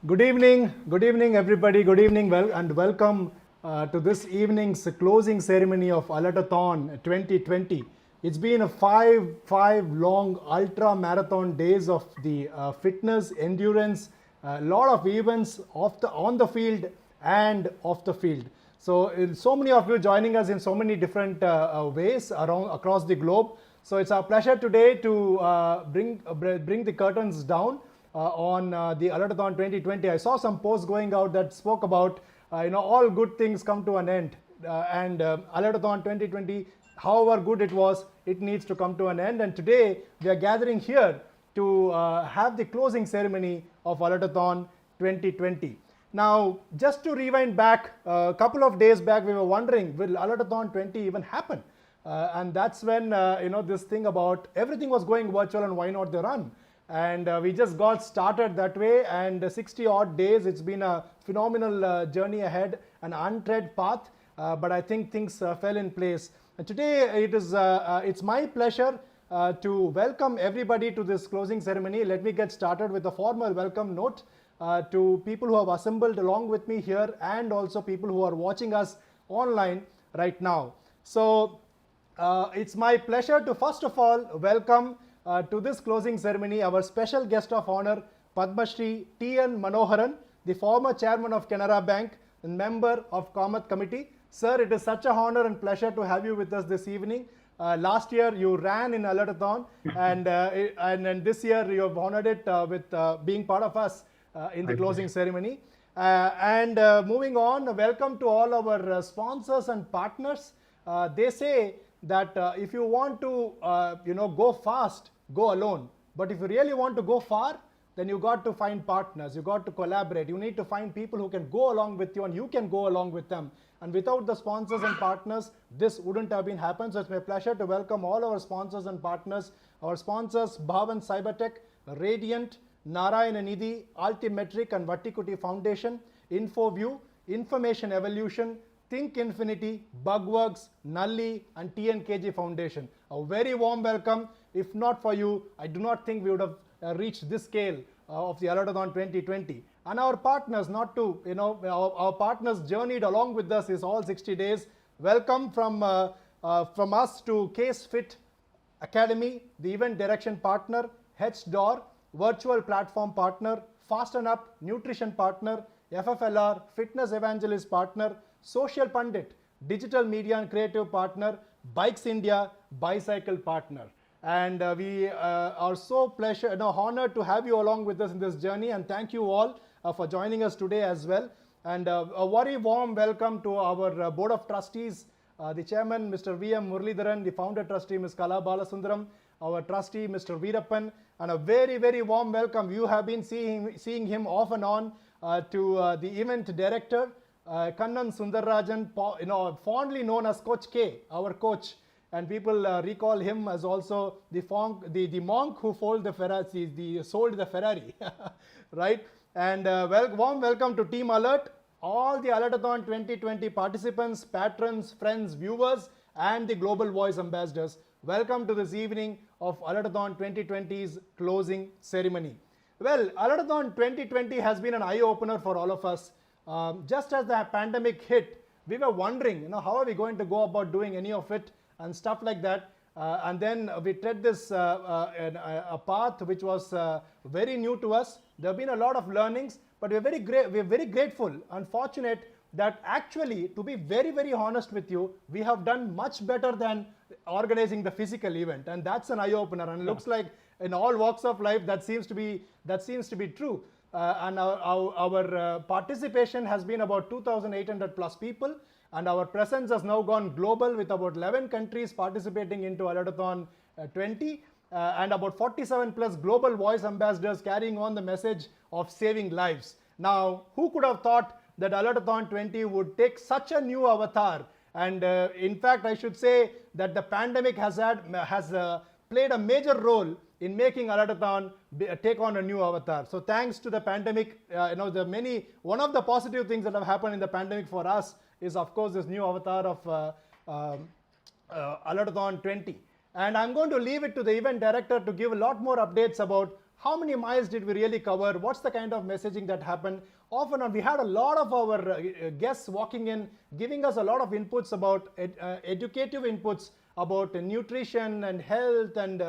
Good evening, everybody. Good evening, and welcome to this evening's closing ceremony of ALERTATHON 2020. It's been a five long ultra marathon days of the fitness, endurance, a lot of events on the field and off the field. So many of you joining us in so many different ways across the globe. So it's our pleasure today to bring the curtains down on the ALERTATHON 2020. I saw some posts going out that spoke about all good things come to an end, and ALERTATHON 2020, however good it was, it needs to come to an end. And today we are gathering here to have the closing ceremony of ALERTATHON 2020. Now, just to rewind back, a couple of days back, we were wondering, will ALERTATHON 20 even happen? And that's when this thing about everything was going virtual and why not the run? And we just got started that way, and 60 odd days, it's been a phenomenal journey ahead, an untread path, but I think things fell in place. And today it's my pleasure to welcome everybody to this closing ceremony. Let me get started with a formal welcome note to people who have assembled along with me here, and also people who are watching us online right now. So it's my pleasure to first of all welcome to this closing ceremony our special guest of honor, Padmashri T.N.Manoharan, the former chairman of Canara Bank and member of Kamath committee. Sir, it is such a honor and pleasure to have you with us this evening. Last year you ran in ALERTATHON, and this year you have honored it with being part of us in the closing ceremony. Moving on, welcome to all our sponsors and partners. They say that if you want to go fast, go alone. But if you really want to go far, then you got to find partners, you got to collaborate, you need to find people who can go along with you and you can go along with them. And without the sponsors and partners, this wouldn't have been happened. So it's my pleasure to welcome all our sponsors and partners. Our sponsors, Bhavan Cybertech, Radiant, Narayana Nidhi, Altimetric and Vattikuti Foundation, InfoView, Information Evolution, Think Infinity, Bugworks, Nalli and TNKG Foundation. A very warm welcome. If not for you, I do not think we would have reached this scale of the ALERTATHON 2020. And our partners, our partners journeyed along with us is all 60 days. Welcome from us to Case Fit Academy, the event direction partner, HDOR, virtual platform partner, Fasten Up, nutrition partner, FFLR, fitness evangelist partner, Social Pundit, digital media and creative partner, Bikes India, bicycle partner. And we are so honored to have you along with us in this journey, and thank you all for joining us today as well. And a very warm welcome to our board of trustees, the chairman Mr. V.M. Muralidharan, the founder trustee Ms. Kala Balasundaram, our trustee Mr. Veerappan, and a very warm welcome. You have been seeing him off and on to the event director, Kannan Sundararajan, fondly known as Coach K, our coach, and people recall him as also the monk who sold the Ferrari, right? And warm welcome to Team Alert, all the ALERTATHON 2020 participants, patrons, friends, viewers, and the Global Voice ambassadors. Welcome to this evening of ALERTATHON 2020's closing ceremony. Well, ALERTATHON 2020 has been an eye-opener for all of us. Just as the pandemic hit, we were wondering, how are we going to go about doing any of it and stuff like that. And then we tread this a path which was very new to us. There have been a lot of learnings, but we're very grateful and fortunate that actually, to be very honest with you, we have done much better than organizing the physical event, and that's an eye-opener. And it looks like in all walks of life that seems to be true. And our participation has been about 2,800 plus people, and our presence has now gone global with about 11 countries participating into ALERTATHON 20 and about 47 plus global voice ambassadors carrying on the message of saving lives. Now, who could have thought that ALERTATHON 20 would take such a new avatar? And in fact, I should say that the pandemic has played a major role in making ALERTATHON take on a new avatar. So thanks to the pandemic, one of the positive things that have happened in the pandemic for us is, of course, this new avatar of ALERTATHON 20. And I'm going to leave it to the event director to give a lot more updates about how many miles did we really cover, what's the kind of messaging that happened. Off and on, we had a lot of our guests walking in, giving us a lot of inputs about educative inputs about nutrition and health, and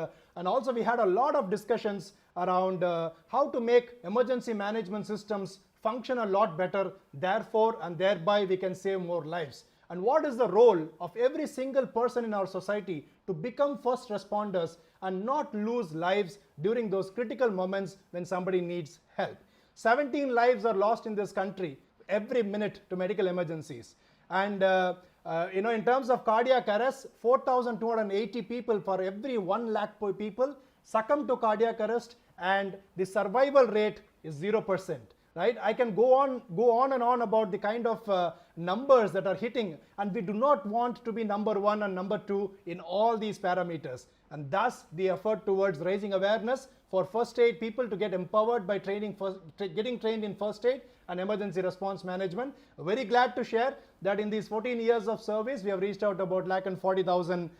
also we had a lot of discussions around how to make emergency management systems function a lot better, therefore and thereby we can save more lives. And what is the role of every single person in our society to become first responders and not lose lives during those critical moments when somebody needs help. 17 lives are lost in this country every minute to medical emergencies. And in terms of cardiac arrest, 4,280 people for every 1 lakh people succumb to cardiac arrest, and the survival rate is 0%. Right? I can go on and on about the kind of numbers that are hitting, and we do not want to be number 1 and number 2 in all these parameters. And thus the effort towards raising awareness for first aid, people to get empowered by getting trained in first aid and emergency response management. Very glad to share that in these 14 years of service, we have reached out about 140,000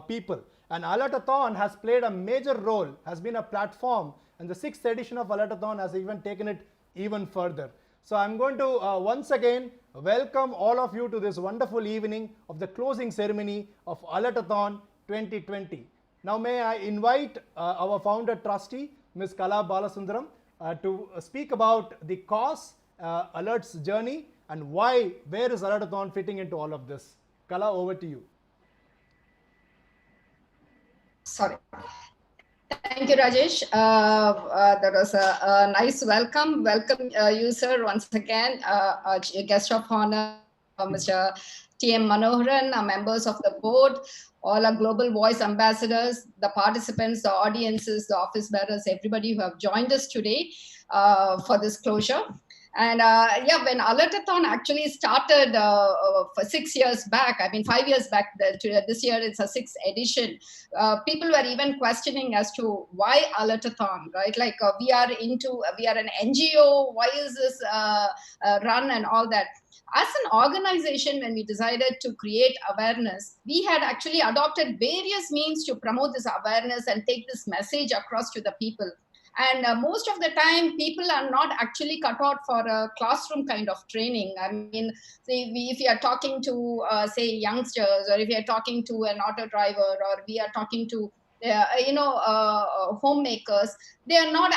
people. And ALERTATHON has played a major role, has been a platform, and the 6th edition of ALERTATHON has even taken it even further. So I'm going to once again welcome all of you to this wonderful evening of the closing ceremony of ALERTATHON 2020. Now may I invite our founder trustee, Ms. Kala Balasundaram, to speak about the cause, Alert's journey, and where is ALERTATHON fitting into all of this. Kala, over to you. Sorry. Thank you, Rajesh. That was a nice welcome. Welcome you, sir, once again. Guest of honor, Mr. T.N.Manoharan, members of the board, all our Global Voice ambassadors, the participants, the audiences, the office bearers, everybody who have joined us today for this closure. And when ALERTATHON actually started for 6 years back, 5 years back, this year it's a 6th edition, people were even questioning as to why ALERTATHON, right? Like we are an NGO, why is this run and all that? As an organization, when we decided to create awareness, we had actually adopted various means to promote this awareness and take this message across to the people. And most of the time, people are not actually cut out for a classroom kind of training. I mean, if you are talking to, say, youngsters, or if you are talking to an auto driver, or we are talking to, homemakers, they are not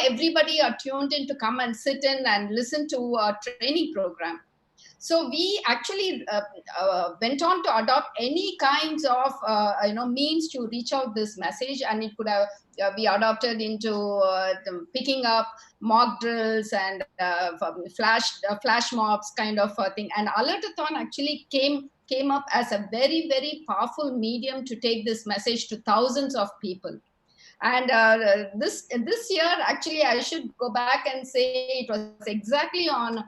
everybody are tuned in to come and sit in and listen to a training program. So we actually went on to adopt any kinds of means to reach out this message, and it could have be adopted into picking up mock drills and flash mobs kind of thing. And ALERTATHON actually came up as a very, very powerful medium to take this message to thousands of people. And this year, actually, I should go back and say it was exactly on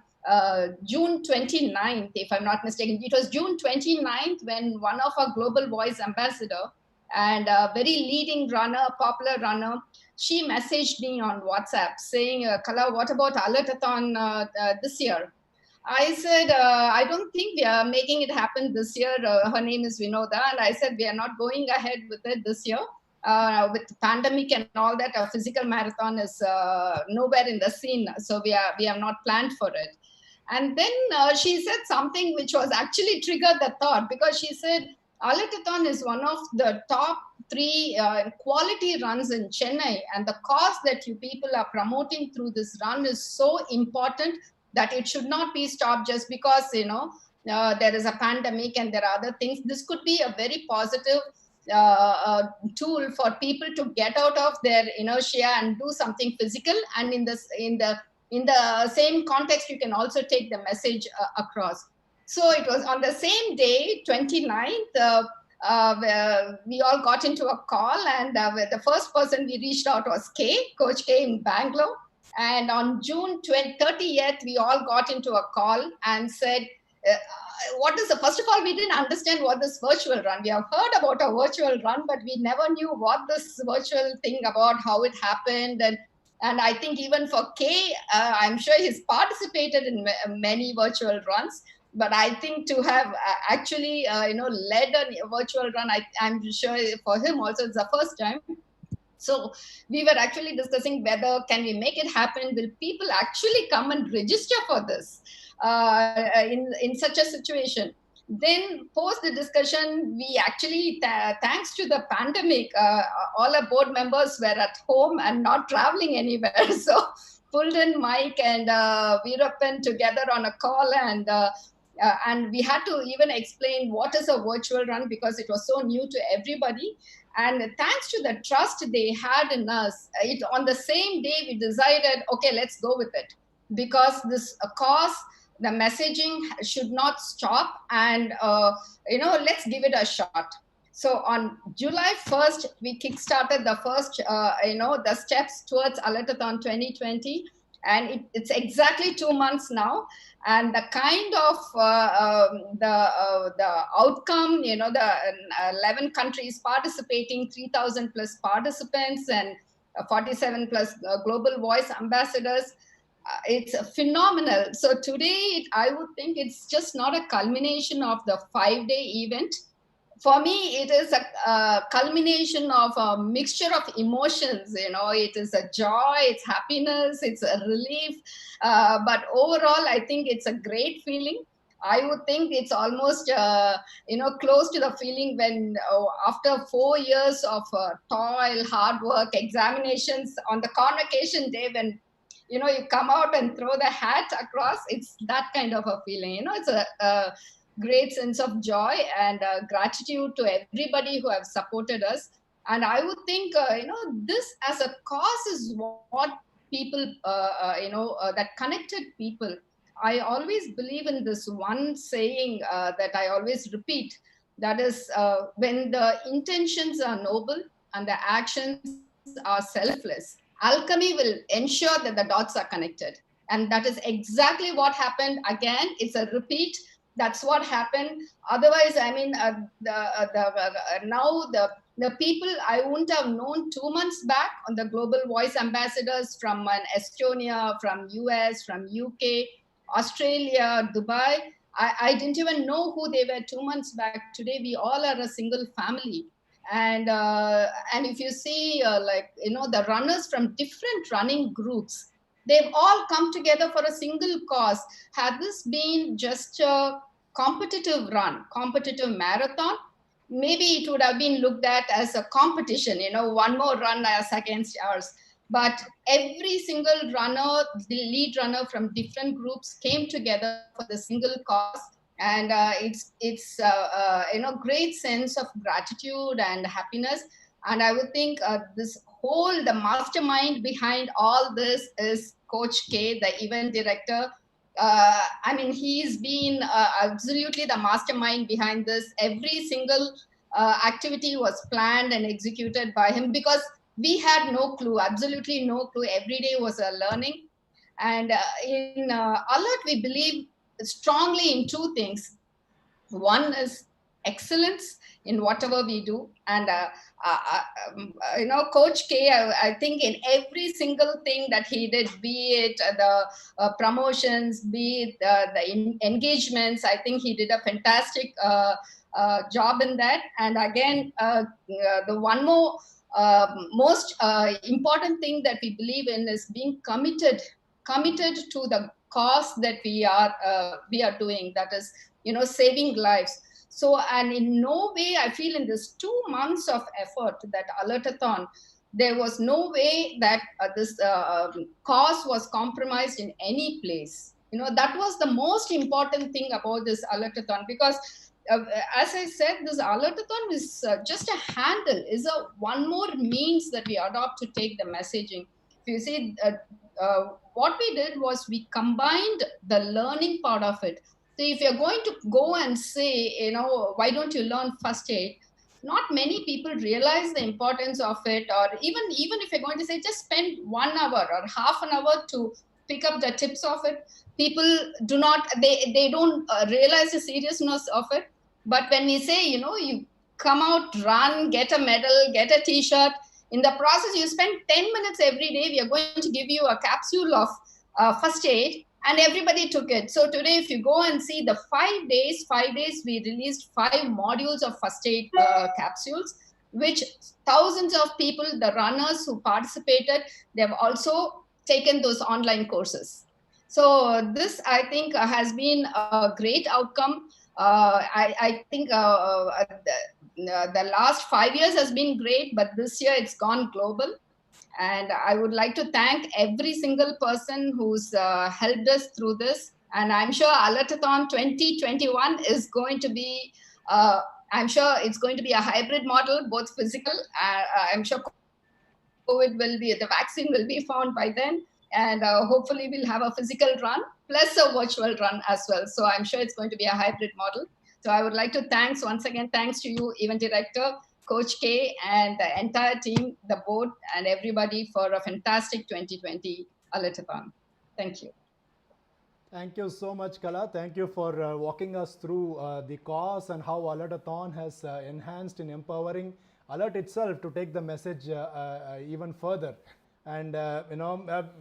June 29th, if I'm not mistaken. It was June 29th when one of our Global Voice ambassador and a very leading runner, popular runner, she messaged me on WhatsApp saying, Kala, what about ALERTATHON this year? I said, I don't think we are making it happen this year. Her name is Vinoda. And I said, we are not going ahead with it this year. With the pandemic and all that, a physical marathon is nowhere in the scene. So we have not planned for it. And then she said something which was actually triggered the thought, because she said, ALERTATHON is one of the top 3 quality runs in Chennai. And the cause that you people are promoting through this run is so important that it should not be stopped just because, there is a pandemic and there are other things. This could be a very positive tool for people to get out of their inertia and do something physical. And in the same context, you can also take the message across. So it was on the same day, 29th, we all got into a call, and the first person we reached out was Coach K in Bangalore. And on June 30th, we all got into a call and said, first of all, we didn't understand what this virtual run. We have heard about a virtual run, but we never knew what this virtual thing about, how it happened. And I think even for K, I'm sure he's participated in many virtual runs. But I think to have actually, led a virtual run, I'm sure for him also it's the first time. So we were actually discussing whether can we make it happen? Will people actually come and register for this in such a situation? Then post the discussion, we actually, thanks to the pandemic, all our board members were at home and not traveling anywhere. So pulled in Mike and Veerappan together on a call, and we had to even explain what is a virtual run because it was so new to everybody. And thanks to the trust they had in us, on the same day we decided, okay, let's go with it, because this cause, the messaging should not stop, and let's give it a shot. So on July 1st, we kickstarted the first, the steps towards ALERTATHON 2020, and it's exactly 2 months now. And the kind of the outcome, the 11 countries participating, 3,000 plus participants, and 47 plus global voice ambassadors, it's phenomenal. So today, I would think it's just not a culmination of the 5-day event. For me, it is a culmination of a mixture of emotions. It is a joy, it's happiness, it's a relief. But overall, I think it's a great feeling. I would think it's almost, close to the feeling when, after 4 years of toil, hard work, examinations, on the convocation day, when you come out and throw the hat across, it's that kind of a feeling. It's a great sense of joy and gratitude to everybody who have supported us. And I would think, this as a cause is what people, that connected people. I always believe in this one saying that I always repeat. That is, when the intentions are noble and the actions are selfless, alchemy will ensure that the dots are connected. And that is exactly what happened. Again, it's a repeat. That's what happened. Otherwise, I mean, now the people I wouldn't have known 2 months back, on the global voice ambassadors from Estonia, from US, from UK, Australia, Dubai. I didn't even know who they were 2 months back. Today, we all are a single family. And if you see, the runners from different running groups, they've all come together for a single cause. Had this been just a competitive run, competitive marathon, maybe it would have been looked at as a competition, one more run as against ours. But every single runner, the lead runner from different groups, came together for the single cause. And it's great sense of gratitude and happiness. And I would think, the mastermind behind all this is Coach K, the event director. I mean, he's been absolutely the mastermind behind this. Every single activity was planned and executed by him, because we had no clue, absolutely no clue. Every day was a learning. And in Alert, we believe strongly in two things. One is excellence in whatever we do. And Coach K, I think in every single thing that he did, be it the promotions, be it the engagements, I think he did a fantastic job in that. And again, the one more most important thing that we believe in is being committed to the cause that we are doing, that is, saving lives. So, and in no way, I feel in this 2 months of effort that ALERTATHON, there was no way that this cause was compromised in any place. That was the most important thing about this ALERTATHON, because as I said, this ALERTATHON is just a handle, is a one more means that we adopt to take the messaging. If you see, what we did was we combined the learning part of it. So if you're going to go and say, why don't you learn first aid? Not many people realize the importance of it. Or even if you're going to say, just spend 1 hour or half an hour to pick up the tips of it, people do not, they don't realize the seriousness of it. But when we say, you come out, run, get a medal, get a t-shirt, in the process, you spend 10 minutes every day. We are going to give you a capsule of first aid, and everybody took it. So today, if you go and see the 5 days, we released 5 modules of first aid capsules. which thousands of people, the runners who participated, they've also taken those online courses. So this, I think, has been a great outcome. I think the last 5 years has been great, but this year it's gone global. And I would like to thank every single person who's helped us through this. And I'm sure ALERTATHON 2021 is going to be, I'm sure it's going to be a hybrid model, both physical. I'm sure COVID will be, the vaccine will be found by then. And hopefully we'll have a physical run plus a virtual run as well. So I'm sure it's going to be a hybrid model. So I would like to thanks once again, thanks to you, event director, Coach K, and the entire team, the board, and everybody for a fantastic 2020 ALERTATHON. Thank you. Thank you so much, Kala. Thank you for walking us through the cause and how ALERTATHON has enhanced in empowering Alert itself to take the message even further. And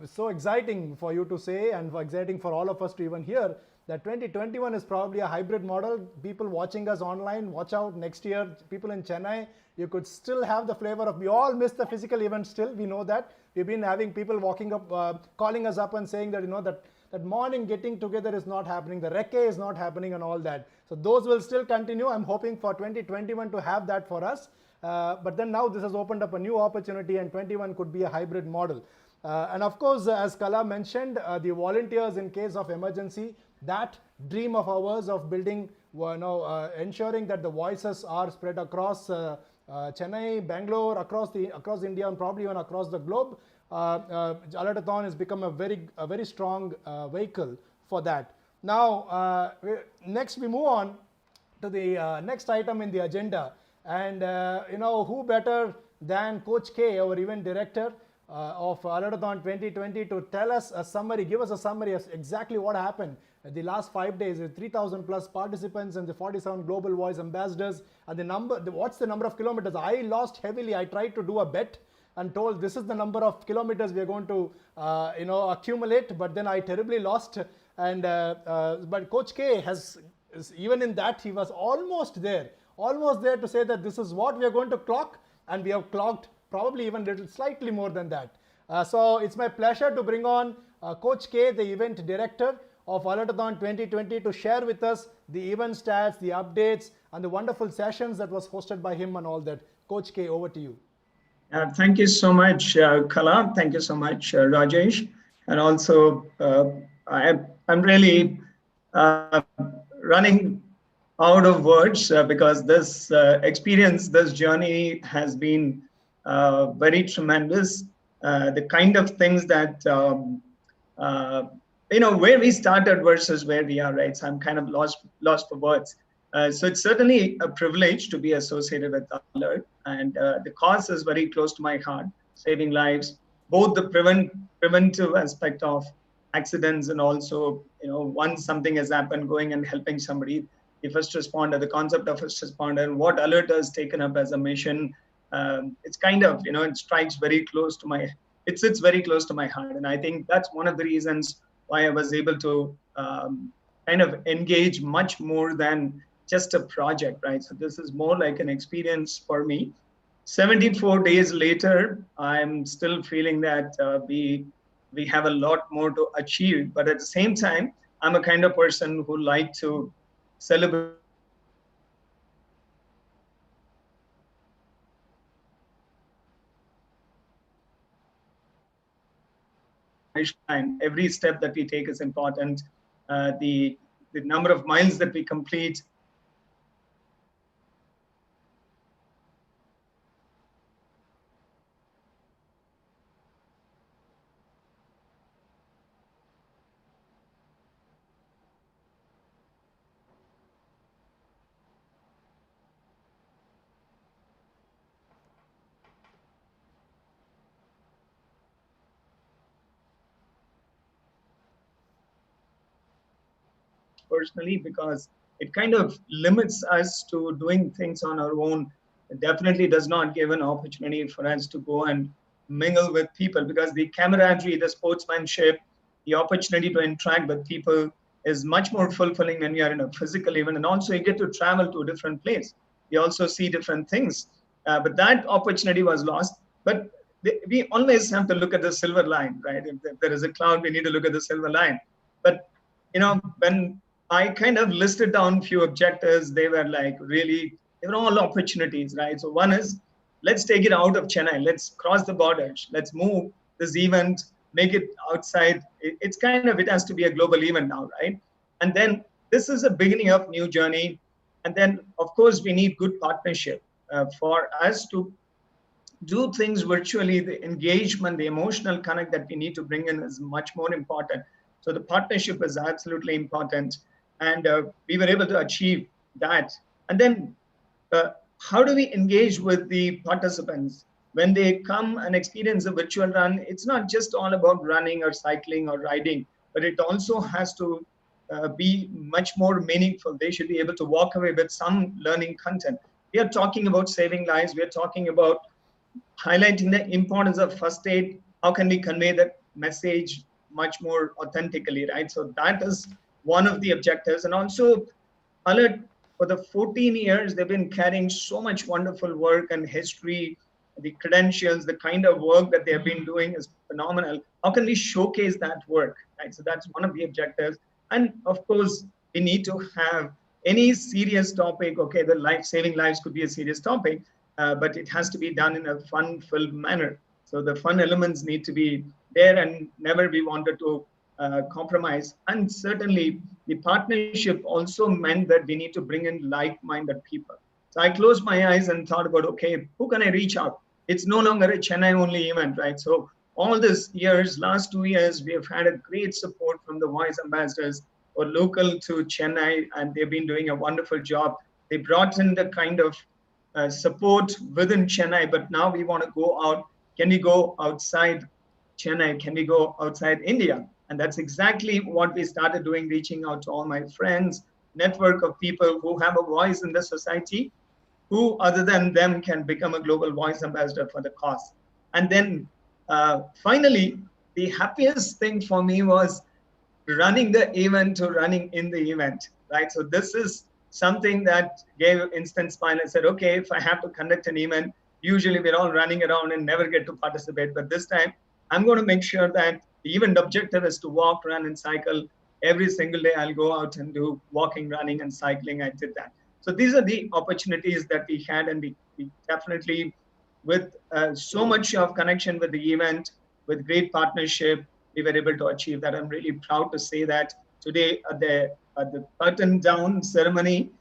so exciting for you to say, and exciting for all of us to even hear that 2021 is probably a hybrid model. People watching us online, watch out next year. People in Chennai, you could still have the flavor of, we all miss the physical event still. We know that. We've been having people walking up, calling us up and saying that, that morning getting together is not happening, the recce is not happening and all that. So those will still continue. I'm hoping for 2021 to have that for us. But then now this has opened up a new opportunity, and 21 could be a hybrid model. And of course, as Kala mentioned, the volunteers in case of emergency, that dream of ours of building, ensuring that the voices are spread across Chennai, Bangalore, across India, and probably even across the globe. ALERTATHON has become a very strong vehicle for that. Now, next we move on to the next item in the agenda. And who better than Coach K, our event director of ALERTATHON 2020, to tell us a summary, give us a summary of exactly what happened the last 5 days with 3,000 plus participants and the 47 global voice ambassadors. And what's the number of kilometers? I lost heavily. I tried to do a bet and told this is the number of kilometers we are going to accumulate, but then I terribly lost. And but Coach K even in that, he was almost there to say that this is what we are going to clock, and we have clocked probably even slightly more than that. So it's my pleasure to bring on Coach K, the event director of ALERTATHON 2020, to share with us the event stats, the updates, and the wonderful sessions that was hosted by him and all that. Coach K, over to you. Thank you so much, Kala. Thank you so much, Rajesh. And also, I'm really running out of words because this experience, this journey has been very tremendous. The kind of things that, where we started versus where we are, right? So I'm kind of lost for words. So it's certainly a privilege to be associated with ALERT, and the cause is very close to my heart, saving lives, both the preventive aspect of accidents and also, once something has happened, going and helping somebody, the first responder, the concept of first responder, and what ALERT has taken up as a mission. It's kind of, it strikes very close to it sits very close to my heart. And I think that's one of the reasons why I was able to kind of engage much more than just a project, right? So this is more like an experience for me. 74 days later, I'm still feeling that we have a lot more to achieve. But at the same time, I'm a kind of person who like to celebrate time. Every step that we take is important. The number of miles that we complete, personally, because it kind of limits us to doing things on our own. It definitely does not give an opportunity for us to go and mingle with people, because the camaraderie, the sportsmanship, the opportunity to interact with people is much more fulfilling when you are in a physical event. And also you get to travel to a different place. You also see different things. but that opportunity was lost. But we always have to look at the silver line, right? If there is a cloud, we need to look at the silver line. But when I kind of listed down few objectives, they were like really, they were all opportunities, right? So one is, let's take it out of Chennai. Let's cross the borders. Let's move this event, make it outside. It's kind of, it has to be a global event now, right? And then this is a beginning of new journey. And then, of course, we need good partnership for us to do things virtually. The engagement, the emotional connect that we need to bring in is much more important. So the partnership is absolutely important. And we were able to achieve that. And then how do we engage with the participants? When they come and experience a virtual run, it's not just all about running or cycling or riding, but it also has to be much more meaningful. They should be able to walk away with some learning content. We are talking about saving lives. We are talking about highlighting the importance of first aid. How can we convey that message much more authentically, right? So that is one of the objectives. And also, Alert, for the 14 years, they've been carrying so much wonderful work and history, the credentials, the kind of work that they have been doing is phenomenal. How can we showcase that work, right? So that's one of the objectives. And of course, we need to have any serious topic. Okay, the life saving lives could be a serious topic, but it has to be done in a fun-filled manner. So the fun elements need to be there, and never be wanted to compromise. And certainly the partnership also meant that we need to bring in like-minded people. So I closed my eyes and thought about, okay, who can I reach out? It's no longer a Chennai only event, right? So all these years, last 2 years, we have had a great support from the voice ambassadors who are local to Chennai, and they've been doing a wonderful job. They brought in the kind of support within Chennai, but now we want to go out. Can we go outside Chennai? Can we go outside India? And that's exactly what we started doing, reaching out to all my friends, network of people who have a voice in the society, who other than them can become a global voice ambassador for the cause. And then finally, the happiest thing for me was running the event to running in the event, right? So this is something that gave instant smile. I said, okay, if I have to conduct an event, usually we're all running around and never get to participate. But this time, I'm going to make sure that the event objective is to walk, run, and cycle. Every single day, I'll go out and do walking, running, and cycling. I did that. So these are the opportunities that we had, and we definitely, with so much of connection with the event, with great partnership, we were able to achieve that. I'm really proud to say that today at the button down ceremony,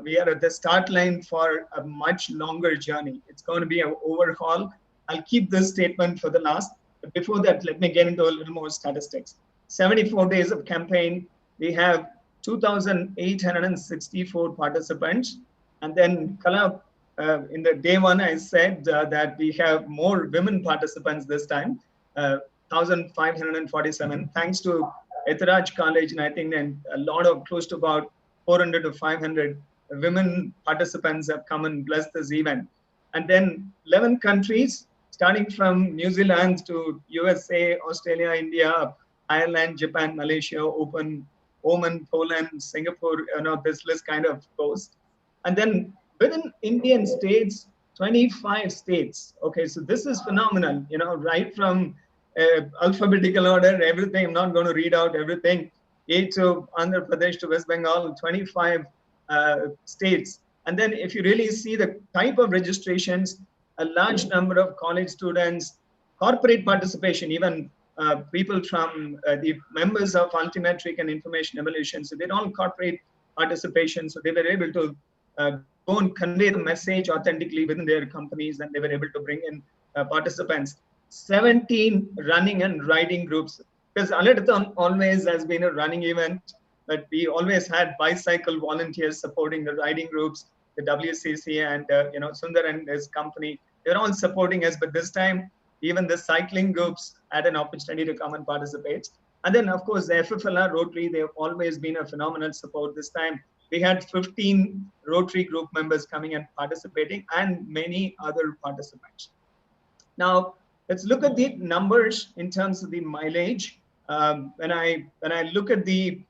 we are at the start line for a much longer journey. It's going to be an overhaul. I'll keep this statement for the last. But before that, let me get into a little more statistics. 74 days of campaign. We have 2,864 participants. And then, Kala, in the day one, I said that we have more women participants this time, 1,547, thanks to Etharaj College, and I think then a lot of close to about 400 to 500 women participants have come and blessed this event. And then 11 countries, starting from New Zealand to USA, Australia, India, Ireland, Japan, Malaysia, Oman, Poland, Singapore, this list kind of goes. And then within Indian states, 25 states. Okay, so this is phenomenal, right from alphabetical order, everything. I'm not going to read out everything. A to Andhra Pradesh to West Bengal, 25 states. And then if you really see the type of registrations, a large number of college students, corporate participation, even people from the members of Altimetric and Information Evolution. So they're all corporate participation. So they were able to go and convey the message authentically within their companies, and they were able to bring in participants. 17 running and riding groups, because ALERTATHON always has been a running event, but we always had bicycle volunteers supporting the riding groups, the WCC, and Sundar and his company. They're all supporting us, but this time even the cycling groups had an opportunity to come and participate. And then, of course, the FFLR Rotary, they've always been a phenomenal support. This time we had 15 Rotary group members coming and participating, and many other participants. Now, let's look at the numbers in terms of the mileage. When I look at we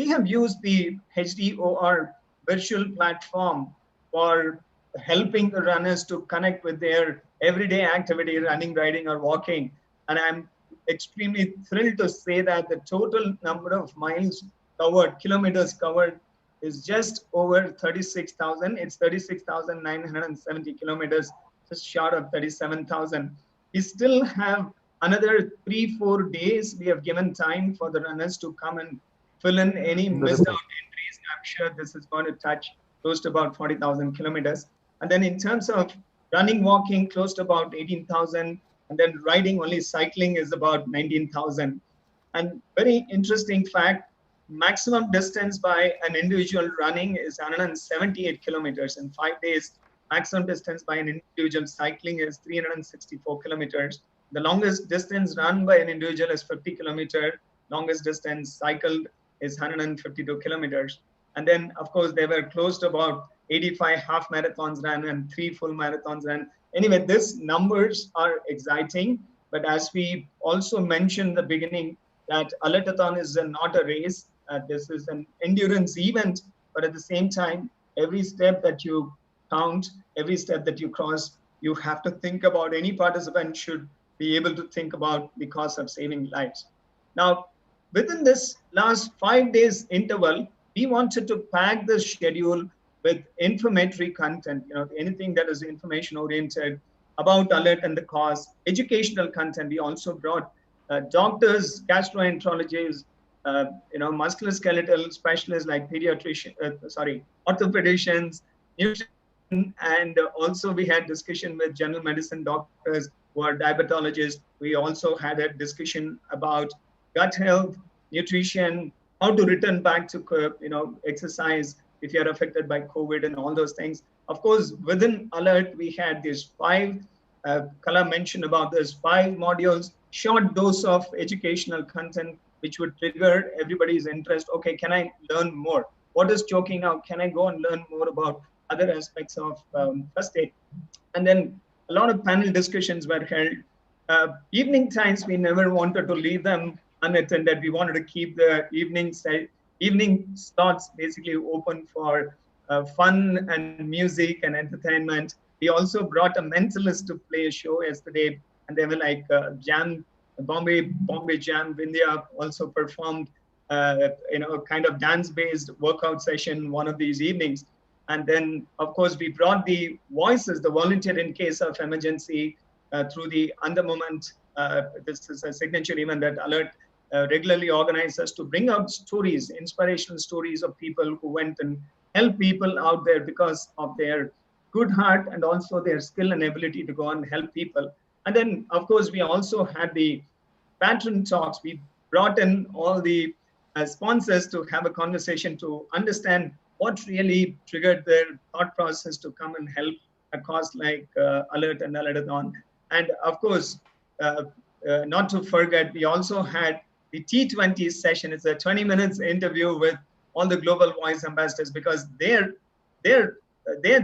have used the HDOR virtual platform for helping the runners to connect with their everyday activity, running, riding, or walking. And I'm extremely thrilled to say that the total number of miles covered, kilometers covered, is just over 36,000. It's 36,970 kilometers, just short of 37,000. We still have another 3-4 days. We have given time for the runners to come and fill in any missed out entries. I'm sure this is going to touch close to about 40,000 kilometers. And then in terms of running, walking, close to about 18,000. And then riding, only cycling is about 19,000. And very interesting fact, maximum distance by an individual running is 178 kilometers in 5 days. Maximum distance by an individual cycling is 364 kilometers. The longest distance run by an individual is 50 kilometers. Longest distance cycled is 152 kilometers. And then, of course, they were close to about 85 half marathons run and 3 full marathons run. Anyway, these numbers are exciting. But as we also mentioned in the beginning, that ALERTATHON is not a race. This is an endurance event. But at the same time, every step that you count, every step that you cross, you have to think about, any participant should be able to think about the cost of saving lives. Now, within this last 5 days interval, we wanted to pack the schedule with informatory content, anything that is information oriented about alert and the cause, educational content. We also brought doctors, gastroenterologists, musculoskeletal specialists like orthopedicians, and also we had discussion with general medicine doctors who are diabetologists. We also had a discussion about gut health, nutrition, how to return back to exercise if you're affected by COVID and all those things. Of course, within alert, we had these 5, Kala mentioned about this 5 modules, short dose of educational content, which would trigger everybody's interest. Okay, can I learn more? What is choking out? Can I go and learn more about other aspects of first aid? And then a lot of panel discussions were held. Evening times, we never wanted to leave them unattended. We wanted to keep the evening slots basically open for fun and music and entertainment. We also brought a mentalist to play a show yesterday, and they were like jam, Bombay Jam. Vindhya also performed, kind of dance-based workout session one of these evenings. And then, of course, we brought the voices, the volunteer in case of emergency through the Under Moment. This is a signature event that Alert regularly organizes to bring out stories, inspirational stories of people who went and helped people out there because of their good heart and also their skill and ability to go and help people. And then, of course, we also had the patron talks. We brought in all the sponsors to have a conversation to understand what really triggered their thought process to come and help a cause like Alert and ALERTATHON. And of course, not to forget, we also had the T20 session. It's a 20 minutes interview with all the global voice ambassadors, because their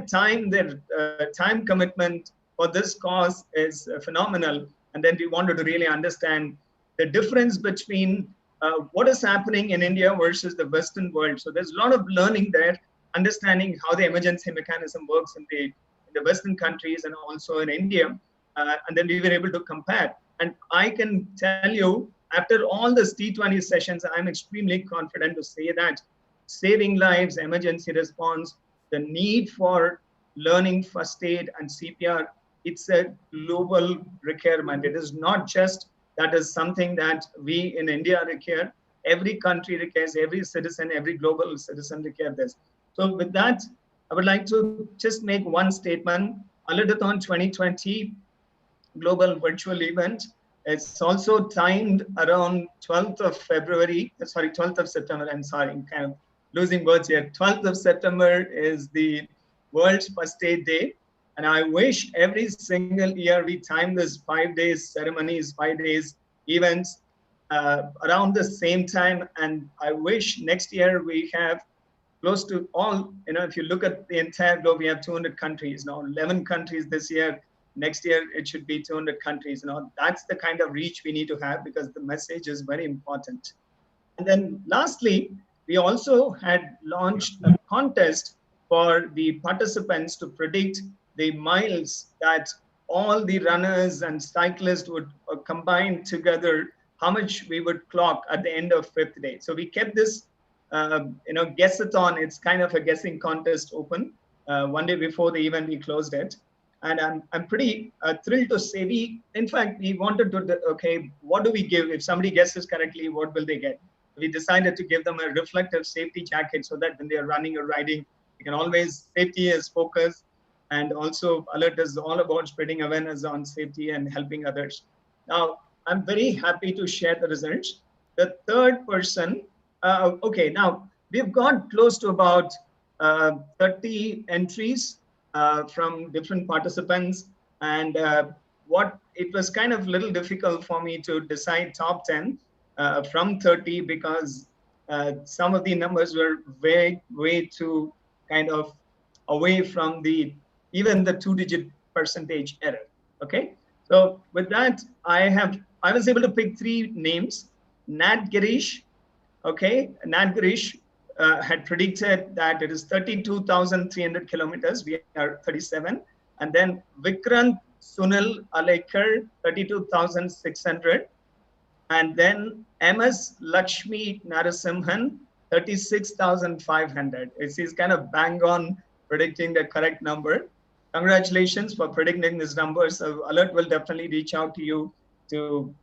time commitment for this cause is phenomenal. And then we wanted to really understand the difference between what is happening in India versus the Western world. So there's a lot of learning there, understanding how the emergency mechanism works in the Western countries and also in India. And then we were able to compare. And I can tell you, after all this T20 sessions, I'm extremely confident to say that saving lives, emergency response, the need for learning first aid and CPR, it's a global requirement. It is not just that is something that we in India require. Every country requires, every citizen, every global citizen requires this. So with that, I would like to just make one statement. ALERTATHON 2020 global virtual event. It's also timed around 12th of September. I'm sorry, I'm kind of losing words here. 12th of September is the World's First Aid Day. And I wish every single year we time this 5 days ceremonies, 5 days events around the same time. And I wish next year we have close to all, if you look at the entire globe, we have 200 countries now, 11 countries this year. Next year, it should be 200 countries. That's the kind of reach we need to have, because the message is very important. And then lastly, we also had launched a contest for the participants to predict the miles that all the runners and cyclists would combine together, how much we would clock at the end of fifth day. So we kept this, guess-a-thon. It's kind of a guessing contest open. One day before the event, we closed it. And I'm pretty thrilled to say in fact, we wanted to, okay, what do we give? If somebody guesses correctly, what will they get? We decided to give them a reflective safety jacket so that when they are running or riding, you can always, safety is focus. And also Alert is all about spreading awareness on safety and helping others. Now, I'm very happy to share the results. The third person, okay, now we've got close to about 30 entries from different participants. And what it was kind of a little difficult for me to decide top 10 from 30 because some of the numbers were way too kind of away from even the 2-digit percentage error. Okay, so with that, I was able to pick 3 names. Nat Girish, okay, Nat Girish had predicted that it is 32,300 kilometers. We are 37. And then Vikrant Sunil Alekar, 32,600. And then MS Lakshmi Narasimhan, 36,500. He's kind of bang on predicting the correct number. Congratulations for predicting this number. So Alert will definitely reach out to you to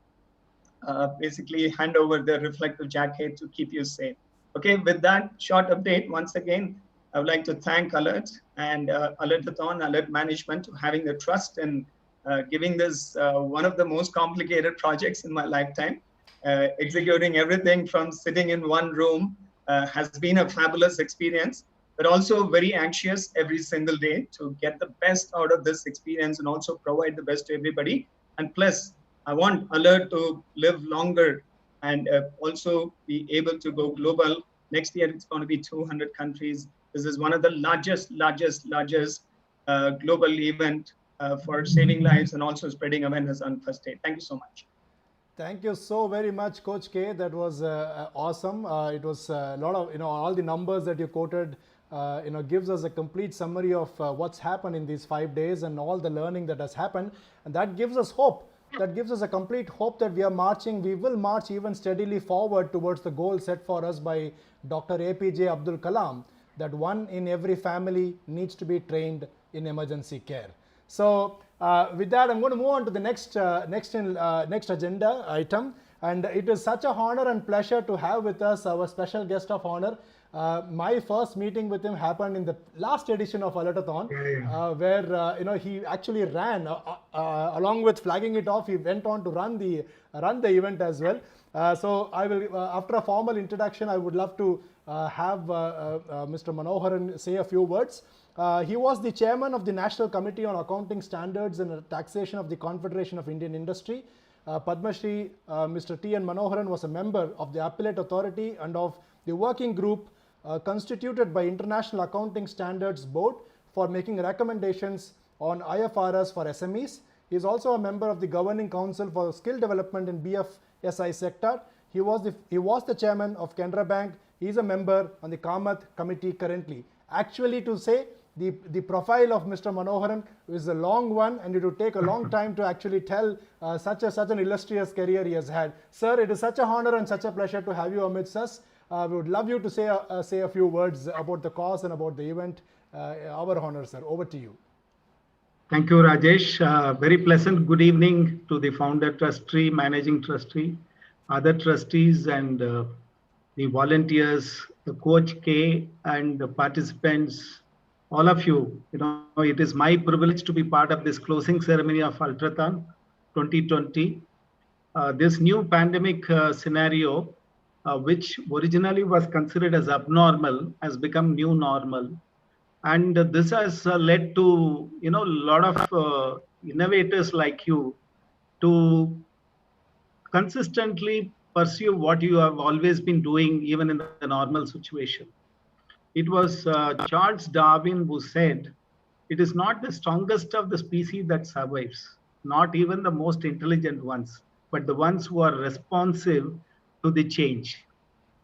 basically hand over the reflective jacket to keep you safe. Okay, with that short update, once again, I would like to thank Alert and ALERTATHON, Alert Management, for having the trust in giving this one of the most complicated projects in my lifetime. Executing everything from sitting in one room has been a fabulous experience, but also very anxious every single day to get the best out of this experience and also provide the best to everybody. And plus, I want Alert to live longer and also be able to go global. Next year, it's going to be 200 countries. This is one of the largest global event for saving lives and also spreading awareness on first aid. Thank you so much. Thank you so very much, Coach K. That was awesome. It was a lot of, all the numbers that you quoted, gives us a complete summary of what's happened in these 5 days and all the learning that has happened. And that gives us hope. That gives us a complete hope that we will march even steadily forward towards the goal set for us by Dr. APJ Abdul Kalam, that 1 in every family needs to be trained in emergency care. So with that, I'm going to move on to the next agenda item. And it is such a honor and pleasure to have with us our special guest of honor. My first meeting with him happened in the last edition of ALERTATHON, where he actually ran along with flagging it off. He went on to run the event as well. So I will, after a formal introduction, I would love to have Mr. Manoharan say a few words. He was the chairman of the National Committee on Accounting Standards and Taxation of the Confederation of Indian Industry. Padmashri Mr. T.N.Manoharan was a member of the Appellate Authority and of the working group constituted by International Accounting Standards Board for making recommendations on IFRS for SMEs. He is also a member of the Governing Council for Skill Development in BFSI sector. He was the chairman of Canara Bank. He is a member on the Kamath committee currently. Actually, to say the profile of Mr. Manoharan is a long one, and it would take a long time to actually tell such an illustrious career he has had. Sir, it is such a honor and such a pleasure to have you amidst us. We would love you to say a few words about the cause and about the event. Our honor, sir. Over to you. Thank you, Rajesh. Very pleasant good evening to the founder trustee, managing trustee, other trustees, and the volunteers, the Coach K, and the participants. All of you, it is my privilege to be part of this closing ceremony of ALERTATHON 2020. This new pandemic scenario, which originally was considered as abnormal, has become new normal. And this has led to, a lot of innovators like you to consistently pursue what you have always been doing, even in the normal situation. It was Charles Darwin who said, "It is not the strongest of the species that survives, not even the most intelligent ones, but the ones who are responsive to the change."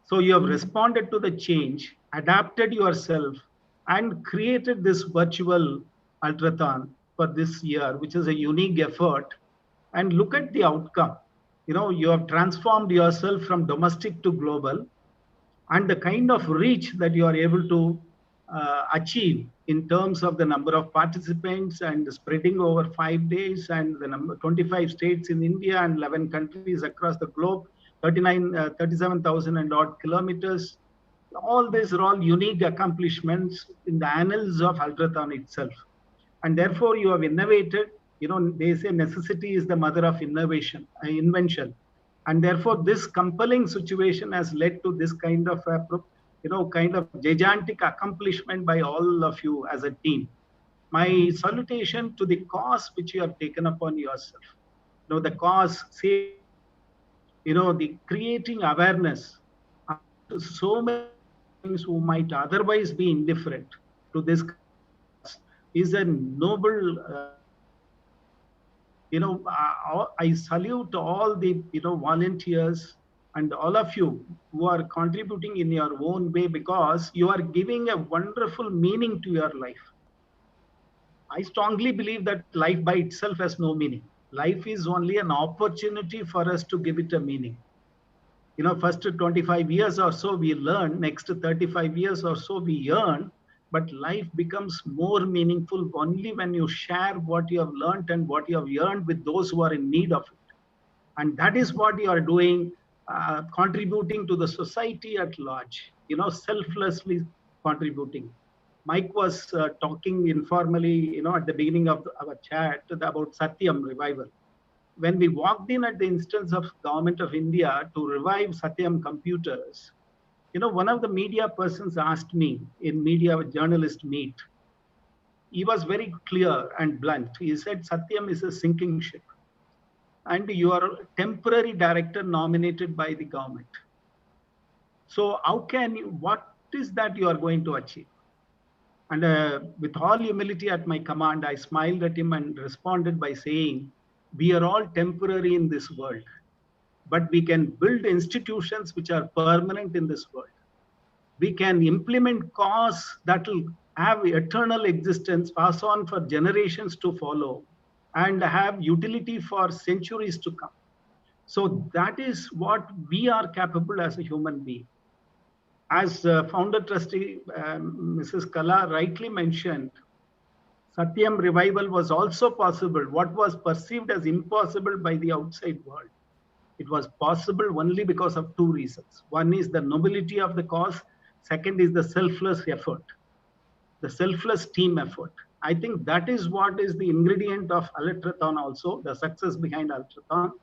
So you have responded to the change, adapted yourself, and created this virtual ultrathon for this year, which is a unique effort. And look at the outcome. You have transformed yourself from domestic to global, and the kind of reach that you are able to achieve in terms of the number of participants and spreading over 5 days, and the number 25 states in India and 11 countries across the globe, 37,000 and odd kilometers. All these are all unique accomplishments in the annals of ultrathon itself. And therefore you have innovated. They say necessity is the mother of invention. And therefore this compelling situation has led to this kind of gigantic accomplishment by all of you as a team. My salutation to the cause which you have taken upon yourself. The cause, saving lives, the creating awareness about so many human beings who might otherwise be indifferent to this kind of cause is a noble effort. I salute all the volunteers and all of you who are contributing in your own way, because you are giving a wonderful meaning to your life. I strongly believe that life by itself has no meaning. Life is only an opportunity for us to give it a meaning. First 25 years or so we learn, next 35 years or so we earn, but life becomes more meaningful only when you share what you have learned and what you have earned with those who are in need of it. And that is what you are doing, contributing to the society at large, selflessly contributing. Mike was talking informally, at the beginning of our chat about Satyam revival. When we walked in at the instance of Government of India to revive Satyam computers, one of the media persons asked me in media journalist meet. He was very clear and blunt. He said, Satyam is a sinking ship, and you are a temporary director nominated by the government. So what is that you are going to achieve? And with all humility at my command, I smiled at him and responded by saying, we are all temporary in this world, but we can build institutions which are permanent in this world. We can implement cause that will have eternal existence, pass on for generations to follow, and have utility for centuries to come. So that is what we are capable as a human being. As founder trustee Mrs. Kala rightly mentioned, Satyam revival was also possible. What was perceived as impossible by the outside world, it was possible only because of two reasons. One is the nobility of the cause. Second is the selfless effort, the selfless team effort. I think that is what is the ingredient of ALERTATHON also, the success behind ALERTATHON.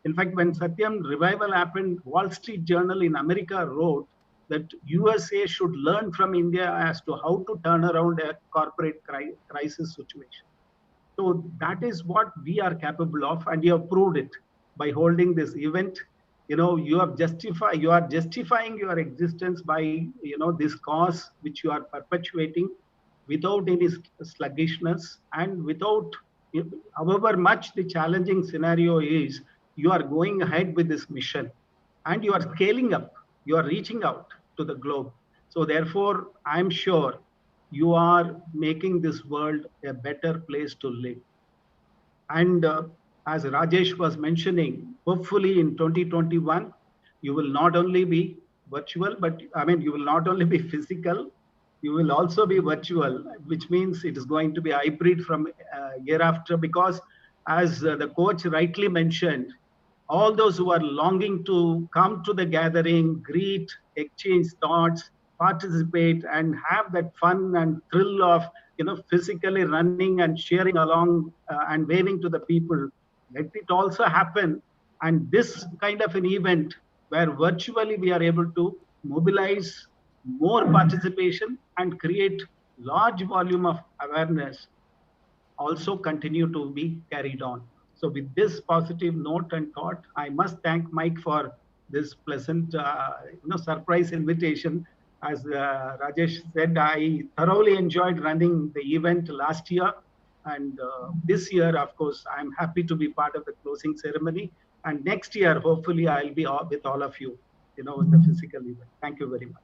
In fact, when Satyam revival happened, Wall Street Journal in America wrote that USA should learn from India as to how to turn around a corporate crisis situation. So that is what we are capable of, and you have proved it by holding this event. You are justifying your existence by this cause which you are perpetuating without any sluggishness, and without, however much the challenging scenario is, you are going ahead with this mission, and you are scaling up, you are reaching out to the globe. So therefore, I'm sure you are making this world a better place to live. And as Rajesh was mentioning, hopefully in 2021, you will not only be virtual, but you will not only be physical, you will also be virtual, which means it is going to be hybrid from year after, because as the coach rightly mentioned, all those who are longing to come to the gathering, greet, exchange thoughts, participate, and have that fun and thrill of physically running and cheering along and waving to the people, let it also happen. And this kind of an event where virtually we are able to mobilize more participation and create large volume of awareness also continue to be carried on. So with this positive note and thought, I must thank Mike for this pleasant surprise invitation. As Rajesh said, I thoroughly enjoyed running the event last year. And this year, of course, I'm happy to be part of the closing ceremony. And next year, hopefully, I'll be with all of you, in the physical event. Thank you very much.